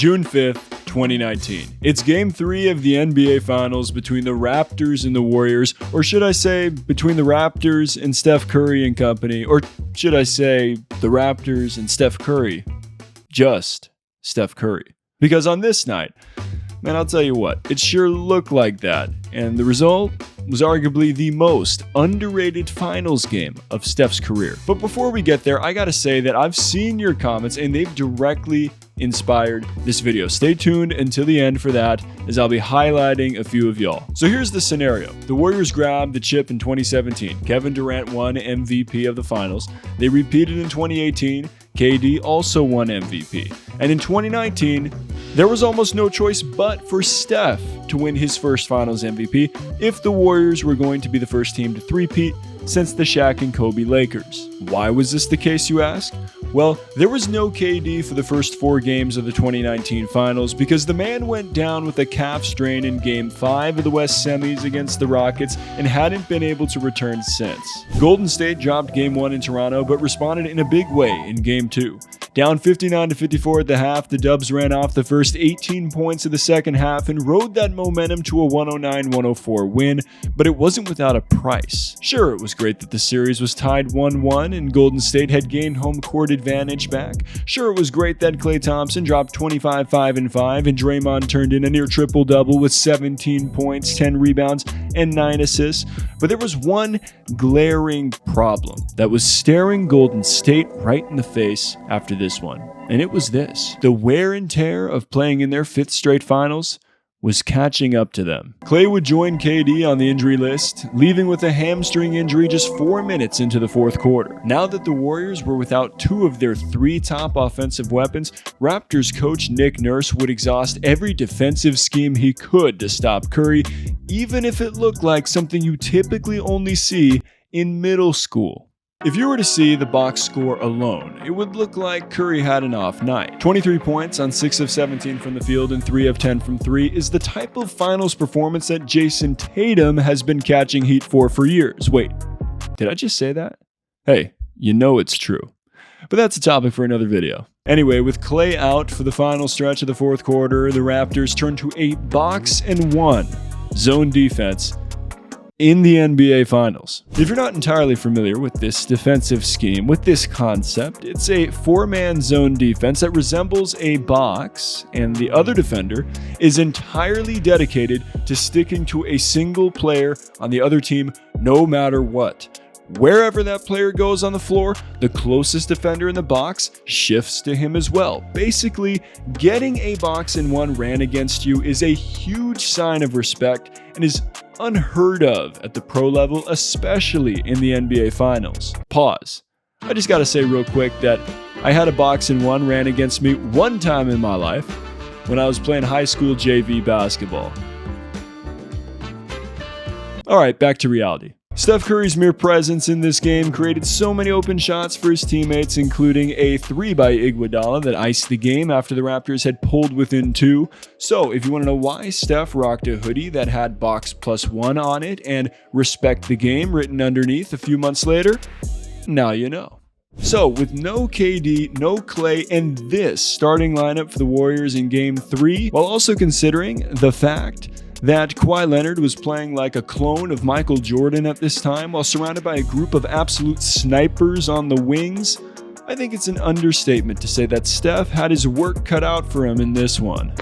June 5th, 2019. It's Game 3 of the NBA Finals between the Raptors and the Warriors, or should I say between the Raptors and Steph Curry and company, or should I say the Raptors and Steph Curry, just Steph Curry. Because on this night, man, I'll tell you what, it sure looked like that, and the result was arguably the most underrated finals game of Steph's career. But before we get there, I gotta say that I've seen your comments and they've directly inspired this video. Stay tuned until the end for that, as I'll be highlighting a few of y'all. So here's the scenario. The Warriors grabbed the chip in 2017. Kevin Durant won MVP of the finals. They repeated in 2018. KD also won MVP. And in 2019, there was almost no choice but for Steph to win his first finals MVP if the Warriors were going to be the first team to three-peat since the Shaq and Kobe Lakers. Why was this the case, you ask? Well, there was no KD for the first 4 games of the 2019 finals because the man went down with a calf strain in Game 5 of the West Semis against the Rockets and hadn't been able to return since. Golden State dropped Game 1 in Toronto but responded in a big way in Game 2. Down 59-54 at the half, the Dubs ran off the first 18 points of the second half and rode that momentum to a 109-104 win, but it wasn't without a price. Sure, it was great that the series was tied 1-1 and Golden State had gained home court advantage back. Sure, it was great that Klay Thompson dropped 25, 5, and 5, and Draymond turned in a near triple-double with 17 points, 10 rebounds, and 9 assists. But there was one glaring problem that was staring Golden State right in the face after this one, and it was this. The wear and tear of playing in their 5th straight finals was catching up to them. Klay would join KD on the injury list, leaving with a hamstring injury just 4 minutes into the 4th quarter. Now that the Warriors were without 2 of their 3 top offensive weapons, Raptors coach Nick Nurse would exhaust every defensive scheme he could to stop Curry, even if it looked like something you typically only see in middle school. If you were to see the box score alone, it would look like Curry had an off night. 23 points on 6 of 17 from the field and 3 of 10 from 3 is the type of finals performance that Jason Tatum has been catching heat for years. Wait, did I just say that? Hey, you know it's true. But that's a topic for another video. Anyway, with Klay out for the final stretch of the 4th quarter, the Raptors turned to a box and 1 zone defense in the NBA Finals. If you're not entirely familiar with this defensive scheme, with this concept, it's a 4-man zone defense that resembles a box, and the other defender is entirely dedicated to sticking to a single player on the other team no matter what. Wherever that player goes on the floor, the closest defender in the box shifts to him as well. Basically, getting a box and 1 ran against you is a huge sign of respect and is unheard of at the pro level, especially in the NBA Finals. Pause. I just gotta say real quick that I had a box and 1 ran against me one time in my life when I was playing high school JV basketball. Alright, back to reality. Steph Curry's mere presence in this game created so many open shots for his teammates, including a 3 by Iguodala that iced the game after the Raptors had pulled within 2. So if you want to know why Steph rocked a hoodie that had box +1 on it and respect the game written underneath a few months later, now you know. So with no KD, no Klay, and this starting lineup for the Warriors in Game 3, while also considering the fact that Kawhi Leonard was playing like a clone of Michael Jordan at this time while surrounded by a group of absolute snipers on the wings, I think it's an understatement to say that Steph had his work cut out for him in this one.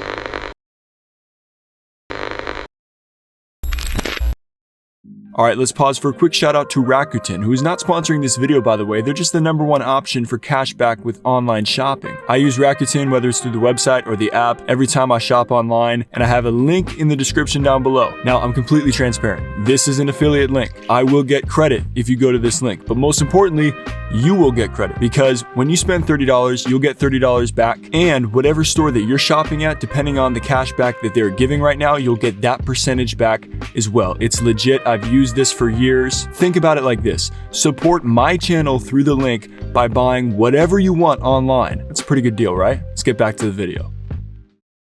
Alright, let's pause for a quick shout out to Rakuten, who is not sponsoring this video by the way. They're just the #1 option for cashback with online shopping. I use Rakuten whether it's through the website or the app every time I shop online, and I have a link in the description down below. Now, I'm completely transparent. This is an affiliate link. I will get credit if you go to this link, but most importantly, you will get credit because when you spend $30, you'll get $30 back, and whatever store that you're shopping at, depending on the cashback that they're giving right now, you'll get that percentage back as well. It's legit. I've used this for years. Think about it like this. Support my channel through the link by buying whatever you want online. That's a pretty good deal, right? Let's get back to the video.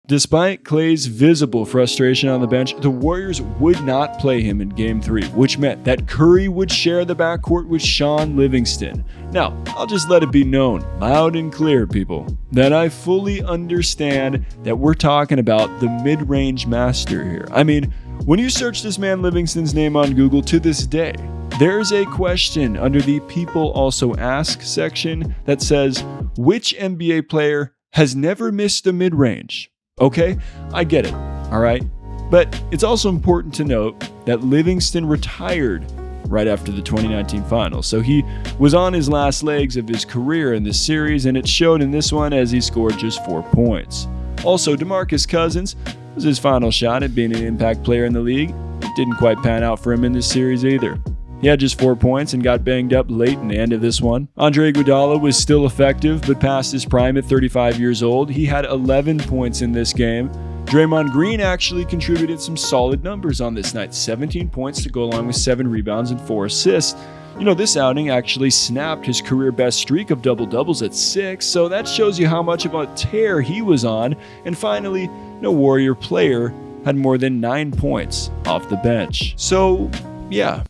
Despite Klay's visible frustration on the bench, the Warriors would not play him in Game 3, which meant that Curry would share the backcourt with Shaun Livingston. Now, I'll just let it be known, loud and clear, people, that I fully understand that we're talking about the mid-range master here. I mean, when you search this man Livingston's name on Google to this day, there's a question under the People Also Ask section that says, which NBA player has never missed a mid-range? Okay, I get it, all right? But it's also important to note that Livingston retired right after the 2019 finals, so he was on his last legs of his career in this series, and it showed in this one as he scored just 4 points. Also, DeMarcus Cousins was his final shot at being an impact player in the league. It didn't quite pan out for him in this series either. He had just 4 points and got banged up late in the end of this one. Andre Iguodala was still effective, but past his prime at 35 years old. He had 11 points in this game. Draymond Green actually contributed some solid numbers on this night. 17 points to go along with 7 rebounds and 4 assists. You know, this outing actually snapped his career best streak of double-doubles at 6, so that shows you how much of a tear he was on. And finally, no Warrior player had more than 9 points off the bench. So, yeah.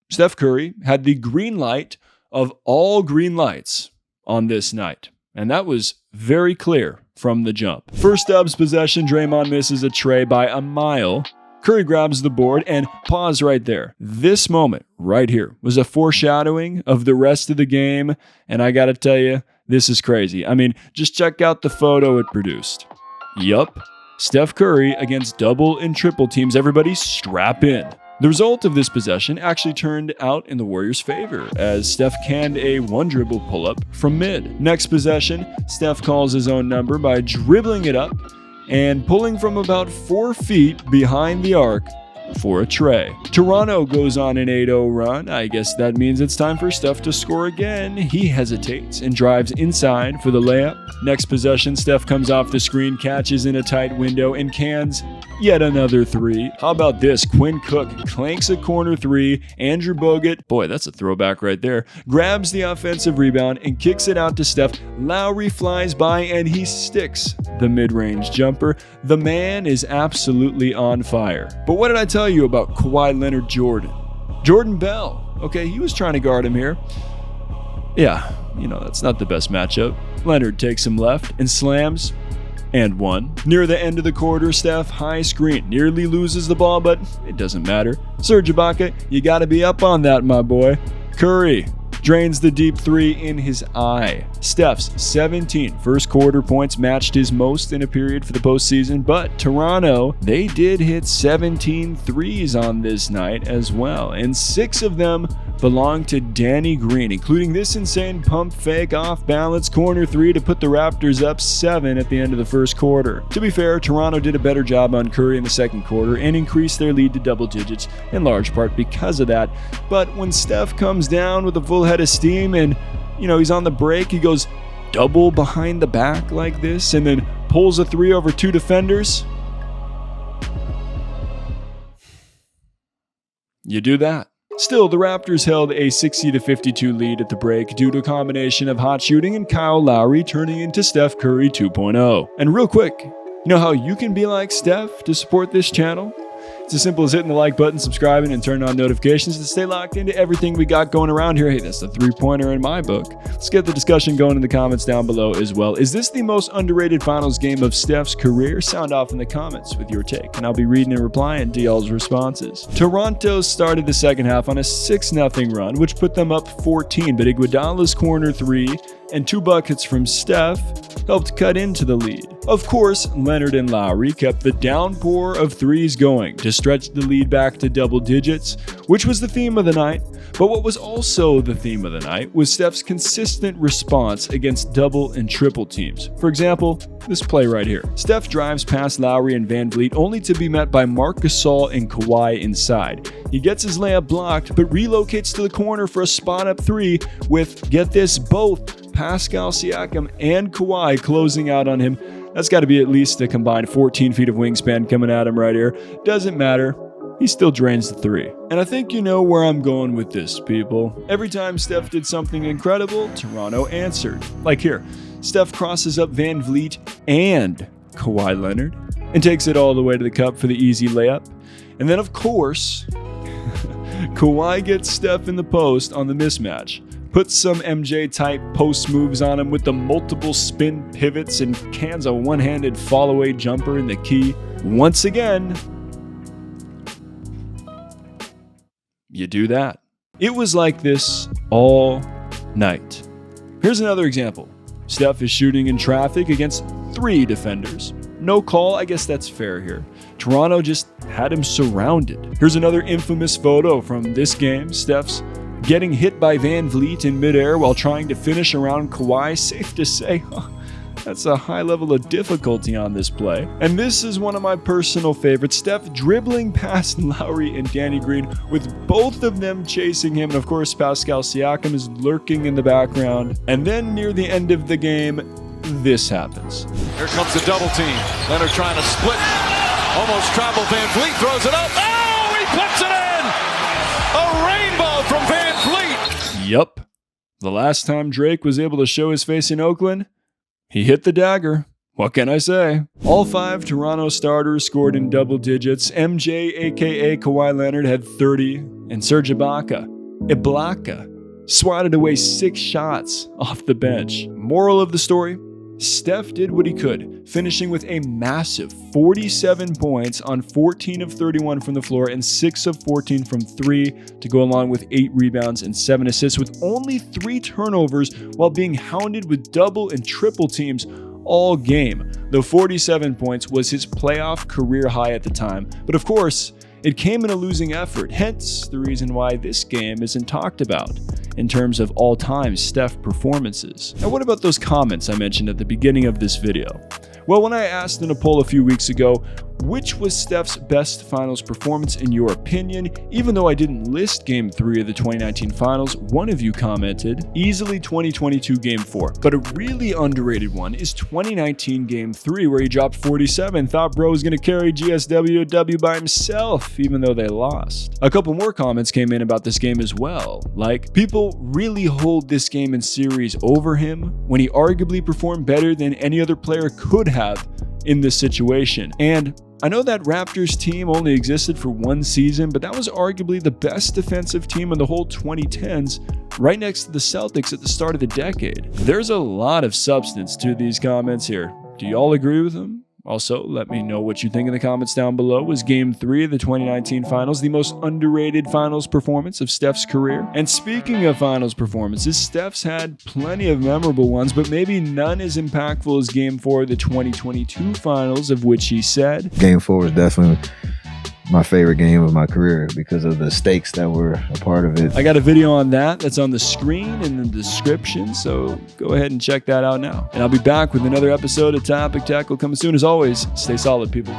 Steph Curry had the green light of all green lights on this night, and that was very clear from the jump. First Dubs possession, Draymond misses a tray by a mile. Curry grabs the board, and pause right there. This moment right here was a foreshadowing of the rest of the game, and I gotta tell you, this is crazy. I mean, just check out the photo it produced. Yup, Steph Curry against double and triple teams. Everybody strap in. The result of this possession actually turned out in the Warriors' favor as Steph canned a one-dribble pull-up from mid. Next possession, Steph calls his own number by dribbling it up and pulling from about 4 feet behind the arc for a tray. Toronto goes on an 8-0 run. I guess that means it's time for Steph to score again. He hesitates and drives inside for the layup. Next possession, Steph comes off the screen, catches in a tight window, and cans yet another 3. How about this? Quinn Cook clanks a corner 3. Andrew Bogut, boy, that's a throwback right there, grabs the offensive rebound and kicks it out to Steph. Lowry flies by and he sticks the mid-range jumper. The man is absolutely on fire. But what did I tell you about Kawhi Leonard Jordan? Jordan Bell. Okay, he was trying to guard him here. Yeah, you know, that's not the best matchup. Leonard takes him left and slams. And 1. Near the end of the quarter, Steph, high screen, nearly loses the ball, but it doesn't matter. Serge Ibaka, you gotta be up on that, my boy. Curry drains the deep 3 in his eye. Steph's 17 first quarter points matched his most in a period for the postseason, but Toronto, they did hit 17 threes on this night as well, and 6 of them belonged to Danny Green, including this insane pump fake off-balance corner 3 to put the Raptors up 7 at the end of the first quarter. To be fair, Toronto did a better job on Curry in the second quarter and increased their lead to double digits, in large part because of that. But when Steph comes down with a full head of steam and, you know, he's on the break, he goes double behind the back like this and then pulls a 3 over 2 defenders. You do that. Still, the Raptors held a 60-52 lead at the break due to a combination of hot shooting and Kyle Lowry turning into Steph Curry 2.0. And real quick, you know how you can be like Steph to support this channel? It's as simple as hitting the like button, subscribing, and turning on notifications to stay locked into everything we got going around here. Hey, that's the 3-pointer in my book. Let's get the discussion going in the comments down below as well. Is this the most underrated finals game of Steph's career? Sound off in the comments with your take, and I'll be reading and replying to y'all's responses. Toronto started the second half on a 6-0 run, which put them up 14, but Iguodala's corner 3 and 2 buckets from Steph helped cut into the lead. Of course, Leonard and Lowry kept the downpour of threes going to stretch the lead back to double digits, which was the theme of the night. But what was also the theme of the night was Steph's consistent response against double and triple teams. For example, this play right here. Steph drives past Lowry and Van Vliet only to be met by Marc Gasol and Kawhi inside. He gets his layup blocked, but relocates to the corner for a spot-up 3 with, get this, both Pascal Siakam and Kawhi closing out on him. That's got to be at least a combined 14 feet of wingspan coming at him right here. Doesn't matter. He still drains the 3. And I think you know where I'm going with this, people. Every time Steph did something incredible, Toronto answered. Like here, Steph crosses up Van Vliet and Kawhi Leonard, and takes it all the way to the cup for the easy layup. And then, of course, Kawhi gets Steph in the post on the mismatch, puts some MJ-type post moves on him with the multiple spin pivots and cans a one-handed fall-away jumper in the key. Once again, you do that. It was like this all night. Here's another example. Steph is shooting in traffic against 3 defenders. No call, I guess that's fair here. Toronto just had him surrounded. Here's another infamous photo from this game. Steph's getting hit by Van Vliet in midair while trying to finish around Kawhi. Safe to say, that's a high level of difficulty on this play. And this is one of my personal favorites. Steph dribbling past Lowry and Danny Green with both of them chasing him. And of course, Pascal Siakam is lurking in the background. And then near the end of the game, this happens. Here comes the double team. Leonard trying to split. Almost travel. Van Vliet throws it up. Oh, he puts it in! A rainbow from Van Vliet. Yup. The last time Drake was able to show his face in Oakland, he hit the dagger. What can I say? All 5 Toronto starters scored in double digits. MJ, aka Kawhi Leonard, had 30, and Serge Ibaka swatted away 6 shots off the bench. Moral of the story? Steph did what he could, finishing with a massive 47 points on 14 of 31 from the floor and 6 of 14 from 3 to go along with 8 rebounds and 7 assists with only 3 turnovers while being hounded with double and triple teams all game. The 47 points was his playoff career high at the time, but of course, it came in a losing effort, hence the reason why this game isn't talked about in terms of all-time Steph performances. Now, what about those comments I mentioned at the beginning of this video? Well, when I asked in a poll a few weeks ago, which was Steph's best finals performance in your opinion, even though I didn't list Game 3 of the 2019 finals, one of you commented, easily 2022 Game 4. But a really underrated one is 2019 Game 3, where he dropped 47, thought bro was going to carry GSW to W by himself, even though they lost. A couple more comments came in about this game as well, like, people really hold this game in series over him when he arguably performed better than any other player could have in this situation. And I know that Raptors team only existed for 1 season, but that was arguably the best defensive team in the whole 2010s, right next to the Celtics at the start of the decade. There's a lot of substance to these comments here. Do y'all agree with them? Also, let me know what you think in the comments down below. Was Game 3 of the 2019 Finals the most underrated finals performance of Steph's career? And speaking of finals performances, Steph's had plenty of memorable ones, but maybe none as impactful as Game 4 of the 2022 Finals, of which he said, Game 4 was definitely my favorite game of my career because of the stakes that were a part of it. I got a video on that's on the screen in the description, so go ahead and check that out now. And I'll be back with another episode of Topic Tackle coming soon. As always, stay solid, people.